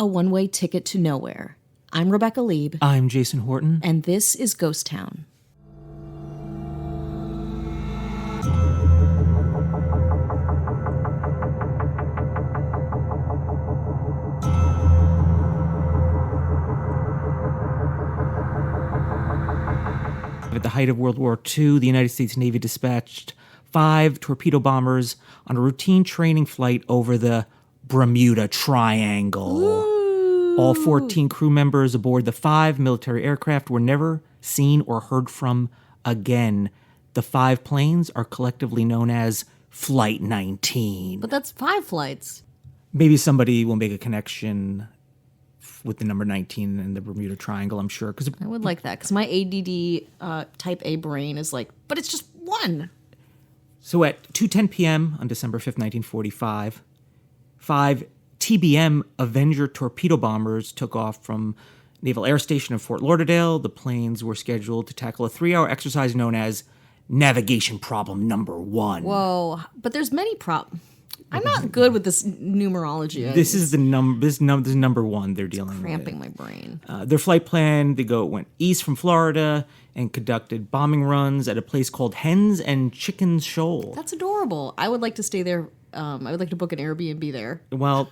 a one-way ticket to nowhere. I'm Rebecca Lieb. I'm Jason Horton. And this is Ghost Town. At the height of World War II, the United States Navy dispatched 5 torpedo bombers on a routine training flight over the Bermuda Triangle. Ooh. All 14 crew members aboard the 5 military aircraft were never seen or heard from again. The 5 planes are collectively known as Flight 19. But that's 5 flights. Maybe somebody will make a connection with the number 19 and the Bermuda Triangle, I'm sure. I would like that, because my ADD type A brain is like, but it's just one. So at 2:10 p.m. on December 5th, 1945, 5 TBM Avenger torpedo bombers took off from Naval Air Station in Fort Lauderdale. The planes were scheduled to tackle a 3-hour exercise known as Navigation Problem Number 1. Whoa, but there's many problems. I'm not good with this numerology. This is number 1 they're dealing with. Cramping my brain. Their flight plan, went east from Florida and conducted bombing runs at a place called Hens and Chickens Shoal. That's adorable. I would like to stay there. I would like to book an Airbnb there. Well,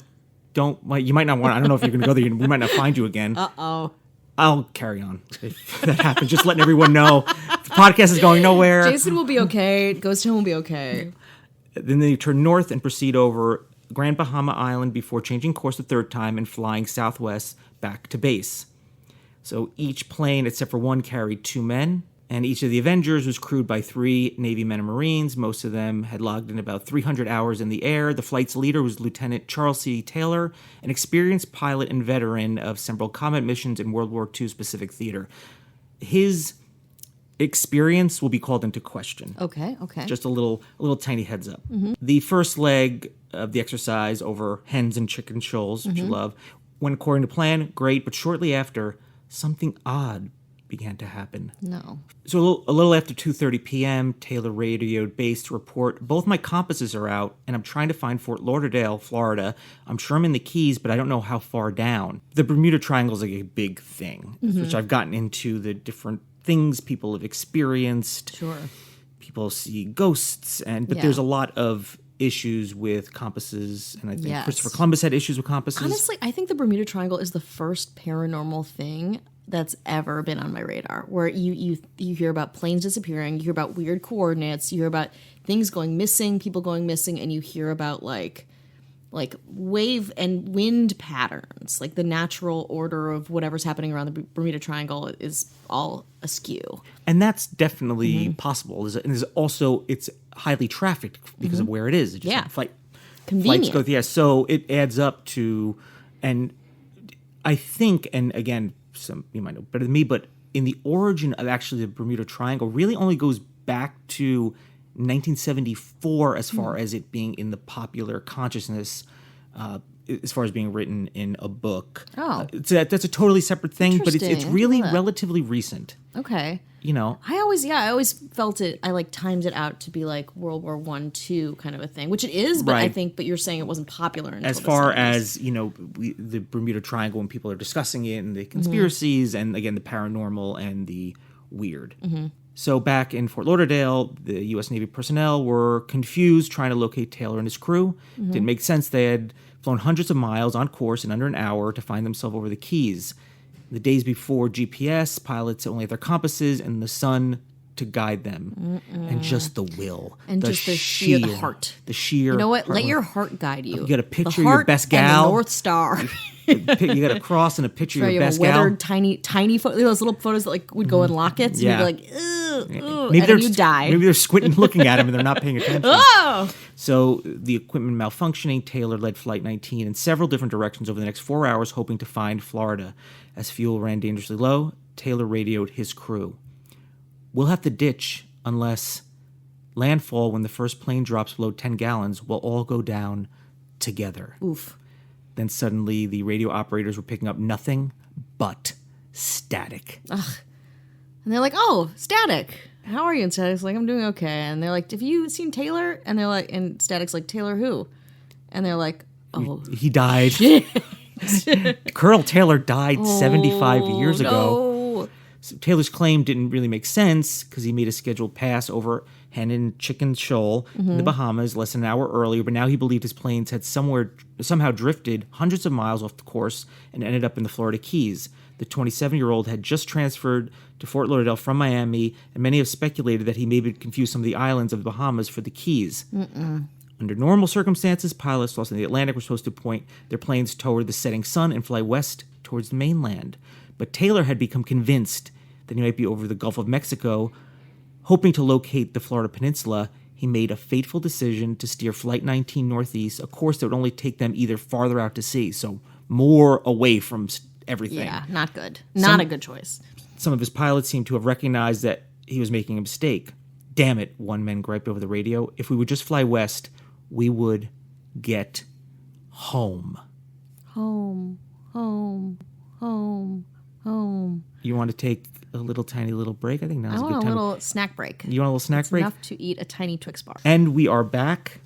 you might not want. I don't know if you're going to go there. We might not find you again. Uh-oh. I'll carry on if that happens. Just letting everyone know the podcast is going nowhere. Jason will be okay. Ghost Town will be okay. Then they turn north and proceed over Grand Bahama Island before changing course a third time and flying southwest back to base. So each plane, except for one, carried 2 men, and each of the Avengers was crewed by 3 Navy men and Marines. Most of them had logged in about 300 hours in the air. The flight's leader was Lieutenant Charles C. Taylor, an experienced pilot and veteran of several combat missions in World War II's Pacific Theater. His experience will be called into question. Okay. Just a little tiny heads up. Mm-hmm. The first leg of the exercise over Hens and Chicken Shoals, which you love, went according to plan, great, but shortly after, something odd began to happen. No. So a little after 2:30 p.m., Taylor radioed base to report, both my compasses are out, and I'm trying to find Fort Lauderdale, Florida. I'm sure I'm in the Keys, but I don't know how far down. The Bermuda Triangle is like a big thing, which I've gotten into the different things people have experienced. Sure. People see ghosts, but there's a lot of issues with compasses, and I think Christopher Columbus had issues with compasses. Honestly, I think the Bermuda Triangle is the first paranormal thing that's ever been on my radar, where you hear about planes disappearing, you hear about weird coordinates, you hear about things going missing, people going missing, and you hear about like wave and wind patterns, like the natural order of whatever's happening around the Bermuda Triangle is all askew. And that's definitely possible. There's also, it's highly trafficked because of where it is. It's just convenient. Flights go, so it adds up to, and I think, and again, you might know better than me, but in the origin of actually the Bermuda Triangle really only goes back to 1974 as far as it being in the popular consciousness, as far as being written in a book. Oh. That's a totally separate thing, but it's really relatively recent. Okay. You know, I always felt it. I timed it out to be like World War I, II kind of a thing, which it is. But right. but you're saying it wasn't popular until as far the 70s. as the Bermuda Triangle, when people are discussing it and the conspiracies and again the paranormal and the weird. Mm-hmm. So back in Fort Lauderdale, the U.S. Navy personnel were confused trying to locate Taylor and his crew. Didn't make sense. They had flown hundreds of miles on course in under an hour to find themselves over the Keys. The days before GPS, pilots only had their compasses and the sun to guide them. And just the will. And just the sheer heart. The sheer You know what? heart. Let your heart guide you. You got a picture the of your best gal. And the North Star. You got a cross and a picture of your best gal. Weathered, tiny those little photos that would go in lockets. Yeah. And you'd be like, ugh, Maybe and then you die. Maybe they're squinting looking at him and they're not paying attention. Oh! So the equipment malfunctioning, Taylor led Flight 19 in several different directions over the next 4 hours, hoping to find Florida. As fuel ran dangerously low, Taylor radioed his crew. We'll have to ditch unless landfall, when the first plane drops below 10 gallons, will all go down together. Oof. Then suddenly the radio operators were picking up nothing but static. Ugh. And they're like, oh, Static. How are you? And Static's like, I'm doing okay. And they're like, have you seen Taylor? And they're like, and Static's like, Taylor who? And they're like, oh. He died. Colonel Taylor died 75 years ago. No. So Taylor's claim didn't really make sense because he made a scheduled pass over Hen and Chicken Shoal in the Bahamas less than an hour earlier, but now he believed his planes had somehow drifted hundreds of miles off the course and ended up in the Florida Keys. The 27-year-old had just transferred to Fort Lauderdale from Miami, and many have speculated that he may have confused some of the islands of the Bahamas for the Keys. Under normal circumstances, pilots lost in the Atlantic were supposed to point their planes toward the setting sun and fly west towards the mainland. But Taylor had become convinced that he might be over the Gulf of Mexico. Hoping to locate the Florida Peninsula, he made a fateful decision to steer Flight 19 northeast, a course that would only take them either farther out to sea, so more away from everything. Yeah, not good. Not a good choice. Some of his pilots seemed to have recognized that he was making a mistake. Damn it, one man griped over the radio. If we would just fly west, we would get home. Home, home, home, home. You want to take a little tiny little break? I think now's a good time. I want a little snack break. You want a little snack break? Enough to eat a tiny Twix bar. And we are back.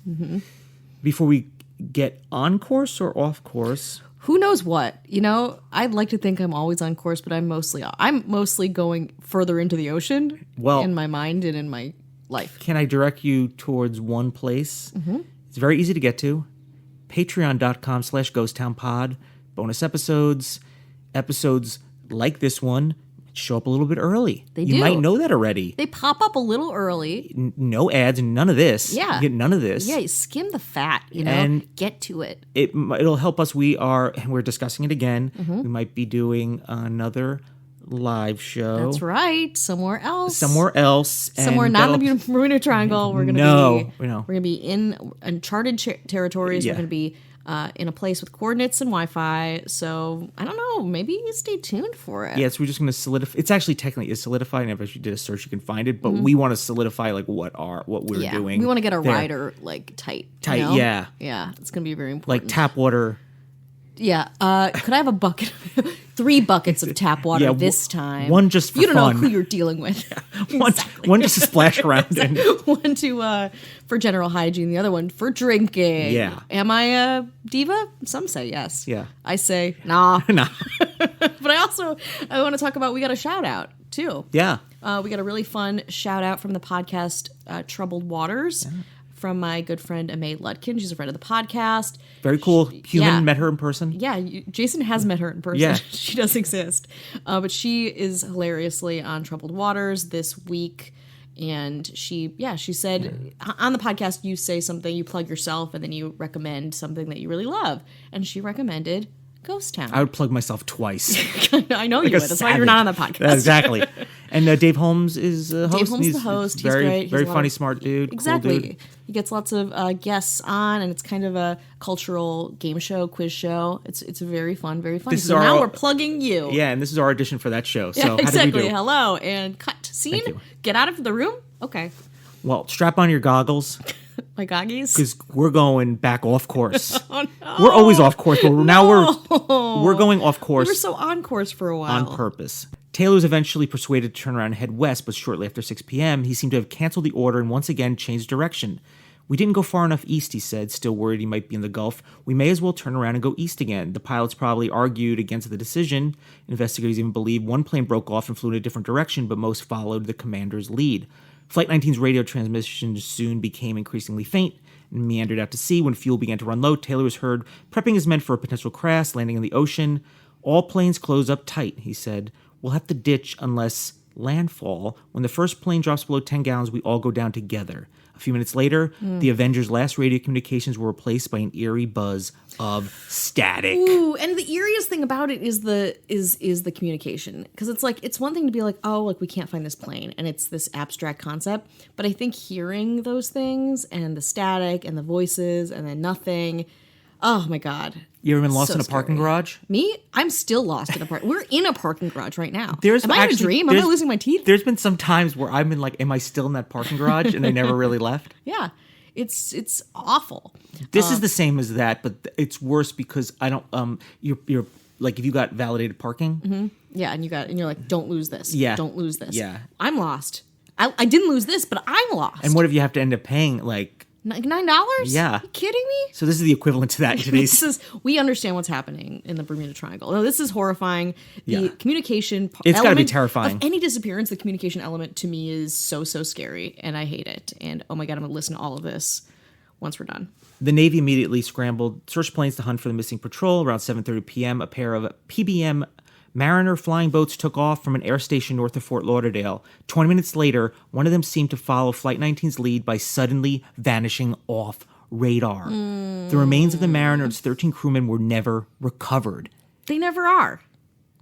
Before we get on course or off course. Who knows what? You know, I'd like to think I'm always on course, but I'm mostly going further into the ocean in my mind and in my life. Can I direct you towards one place? It's very easy to get to. Patreon.com/ghosttownpod. Bonus episodes like this one show up a little bit early. You might know that already. They pop up a little early. No ads, none of this. Yeah. You get none of this. Yeah, you skim the fat, And get to it. It'll help us. We're discussing it again. We might be doing another live show. That's right. Somewhere else. Somewhere not in the Bermuda Triangle. We're going to be in uncharted territories. Yeah. We're going to be in a place with coordinates and Wi-Fi. So I don't know. Maybe stay tuned for it. Yeah, so we're just going to solidify. It's actually technically solidified, and if you did a search, you can find it. But we want to solidify what we're doing. We want to get a rider tight. Tight, you know? yeah. Yeah, it's going to be very important. Like tap water. Yeah. Could I have a bucket? 3 buckets of tap water this time. One just for fun. You don't know who you're dealing with. One just to splash around in. One for general hygiene. The other one for drinking. Yeah. Am I a diva? Some say yes. Yeah. I say nah. Nah. But I want to talk about, we got a shout out too. Yeah. We got a really fun shout out from the podcast Troubled Waters. Yeah. From my good friend Amay Lutkin. She's a friend of the podcast. Very cool. Met her in person. Yeah, Jason has met her in person. Yeah. She does exist. But she is hilariously on Troubled Waters this week. And she said, on the podcast, you say something, you plug yourself, and then you recommend something that you really love. And she recommended Ghost Town. I would plug myself twice. I know you would. That's why you're not on the podcast. Exactly. And Dave Holmes is the host. Dave Holmes is the host. He's very, great. Very funny, smart dude. Exactly. Cool dude. He gets lots of guests on, and it's kind of a cultural game show, quiz show. It's very fun, very funny. So now we're plugging you. Yeah, and this is our audition for that show. So yeah, exactly. How did we do? Hello, and cut. Scene. Get out of the room. Okay. Well, strap on your goggles. My goggies? Because we're going back off course. Oh, no. We're always off course, but now we're going off course. We were so on course for a while. On purpose. Taylor was eventually persuaded to turn around and head west, but shortly after 6 p.m., he seemed to have canceled the order and once again changed direction. We didn't go far enough east, he said, still worried he might be in the Gulf. We may as well turn around and go east again. The pilots probably argued against the decision. Investigators even believe one plane broke off and flew in a different direction, but most followed the commander's lead. Flight 19's radio transmission soon became increasingly faint and meandered out to sea. When fuel began to run low, Taylor was heard prepping his men for a potential crash, landing in the ocean. All planes close up tight, he said. We'll have to ditch unless landfall. When the first plane drops below 10 gallons, we all go down together. A few minutes later, the Avengers' last radio communications were replaced by an eerie buzz of static. Ooh, and the eeriest thing about it is the communication, because it's one thing to be like, oh, like we can't find this plane, and it's this abstract concept. But I think hearing those things and the static and the voices and then nothing. Oh my God. You ever been lost So in a parking garage? Me? I'm still lost in a parking. We're in a parking garage right now. Am I in a dream? Am I losing my teeth? There's been some times where I've been like, am I still in that parking garage? And they never really left. Yeah. It's awful. This is the same as that, but it's worse because I don't, you're like, if you got validated parking. Mm-hmm. Yeah. And you're like, don't lose this. Yeah. Don't lose this. Yeah. I'm lost. I didn't lose this, but I'm lost. And what if you have to end up paying like $9? Yeah. Are you kidding me? So this is the equivalent to that in today's. We understand what's happening in the Bermuda Triangle. No, this is horrifying. The communication It's gotta be element terrifying. of any disappearance, the communication element to me is so scary, and I hate it. And oh my God, I'm going to listen to all of this once we're done. The Navy immediately scrambled search planes to hunt for the missing patrol. Around 7:30 p.m., a pair of PBM Mariner flying boats took off from an air station north of Fort Lauderdale. 20 minutes later, one of them seemed to follow Flight 19's lead by suddenly vanishing off radar. The remains of the Mariner and its 13 crewmen were never recovered. They never are.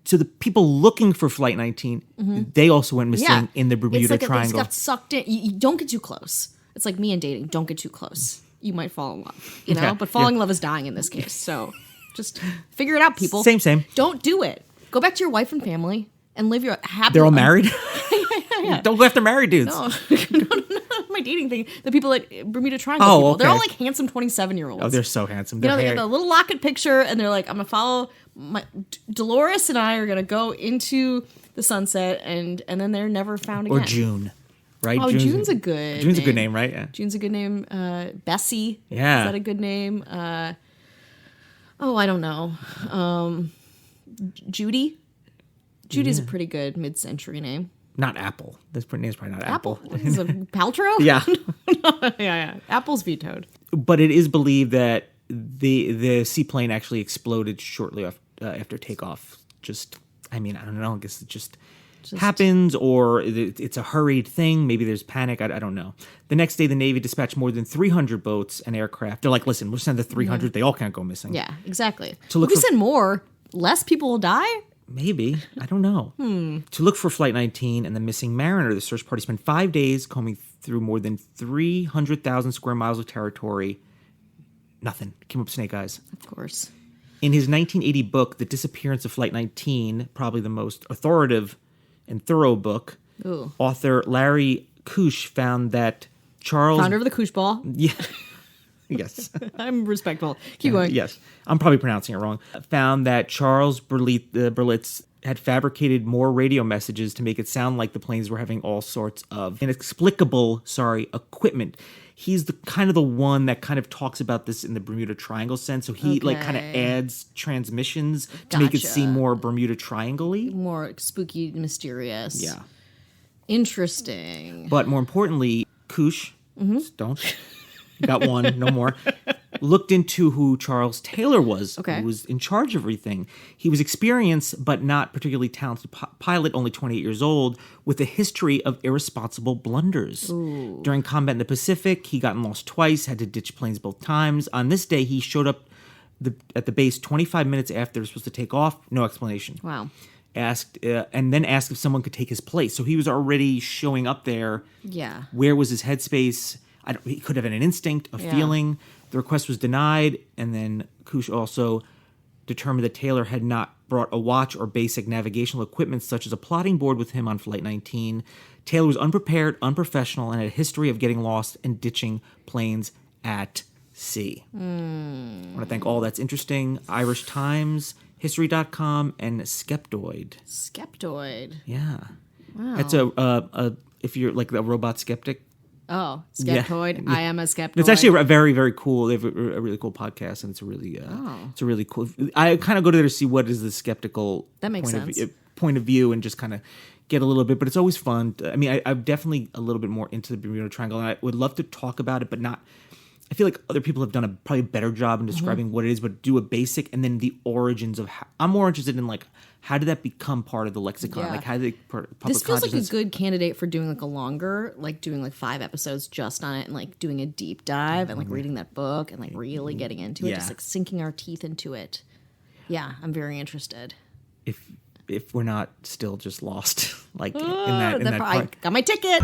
So the people looking for Flight 19, they also went missing in the Bermuda Triangle. It's got sucked in. You don't get too close. It's like me and dating. Don't get too close. You might fall in love, you know? Yeah, but falling in love is dying in this case. So just figure it out, people. Same. Don't do it. Go back to your wife and family and live your happy They're all married? yeah. Don't go after married dudes. No, my dating thing. The people at Bermuda Triangle people. Okay. They're all like handsome 27-year-olds. Oh, they're so handsome. You know, they get the little locket picture and they're like, I'm going to follow Dolores and I are going to go into the sunset and then they're never found again. Or June, right? Oh, June's a good June's a good name, right? Yeah. June's a good name. Bessie. Yeah. Is that a good name? I don't know. Judy. Judy's a pretty good mid-century name. Not Apple. This name's probably not Apple. Is it Paltrow? Yeah. yeah. Apple's vetoed. But it is believed that the seaplane actually exploded shortly after takeoff. I don't know. I guess it just happens, or it's a hurried thing. Maybe there's panic. I don't know. The next day, the Navy dispatched more than 300 boats and aircraft. They're like, listen, we'll send the 300. They all can't go missing. Yeah, exactly. To look if we send more, less people will die? Maybe. I don't know. To look for Flight 19 and the missing Mariner, the search party spent 5 days combing through more than 300,000 square miles of territory. Nothing. Came up snake eyes. Of course. In his 1980 book, The Disappearance of Flight 19, probably the most authoritative and thorough book, author Larry Kusch found that Charles... Founder of the Kusch Ball. Yeah. Yes. I'm respectful. Keep going. Yes. I'm probably pronouncing it wrong. Found that Charles Berlitz had fabricated more radio messages to make it sound like the planes were having all sorts of inexplicable, equipment. He's the one that kind of talks about this in the Bermuda Triangle sense. So he kind of adds transmissions to make it seem more Bermuda Triangle-y. More spooky, mysterious. Yeah. Interesting. But more importantly, Kusch, don't... Got one, no more. Looked into who Charles Taylor was, who was in charge of everything. He was experienced, but not particularly talented pilot, only 28 years old, with a history of irresponsible blunders. Ooh. During combat in the Pacific, he gotten lost twice, had to ditch planes both times. On this day, he showed up at the base 25 minutes after they were supposed to take off. No explanation. Wow. And then asked if someone could take his place. So he was already showing up there. Yeah. Where was his headspace? He could have had an instinct, a feeling. The request was denied, and then Kusch also determined that Taylor had not brought a watch or basic navigational equipment such as a plotting board with him on Flight 19. Taylor was unprepared, unprofessional, and had a history of getting lost and ditching planes at sea. I want to thank all that's interesting, Irish Times, History.com, and Skeptoid. Skeptoid. Yeah. Wow. That's a if you're like a robot skeptic. Oh, Skeptoid. Yeah. I am a Skeptoid. It's actually a very, very cool. They have a really cool podcast, and it's a really cool. I kind of go to there to see what is the skeptical point of view, and just kind of get a little bit. But it's always fun. I mean, I'm definitely a little bit more into the Bermuda Triangle, and I would love to talk about it, but not. I feel like other people have done a probably better job in describing what it is, but do a basic and then the origins of how. I'm more interested in how did that become part of the lexicon? Yeah. How did public This feels like a consciousness... good candidate for doing a longer, doing 5 episodes just on it and doing a deep dive and reading that book and really getting into it, just sinking our teeth into it. Yeah, I'm very interested. If we're not still just lost, in that part. I got my ticket.